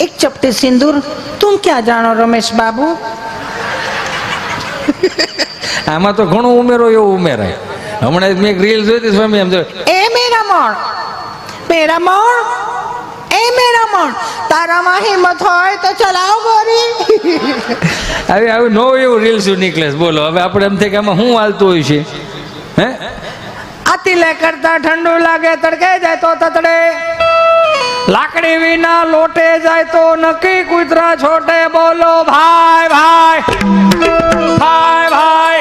एक चपटे सिंदूर तुम क्या जानो रमेश बाबू। આમાં તો ઘણું ઉમેરો એવું ઉમેરાય. હમણાં મેં એક રીલ જોઈ હતી સ્વામી, એમ જોયું, ए मेरा मोर ए मेरा मोर तारा में हिम्मत होय तो चलाओ गोरी। આવી આવી નો એવું રીલ્સ નીકળે છે. બોલો હવે આપણે એમ થાય કે આમાં શું હાલતું હોય છે? હે अतिले करता ठंडू लागे तड़के जाए तो ततड़े लाकड़ी विना लोटे जाए तो नकी कुतरा छोटे। बोलो भाई भाई भाई भाई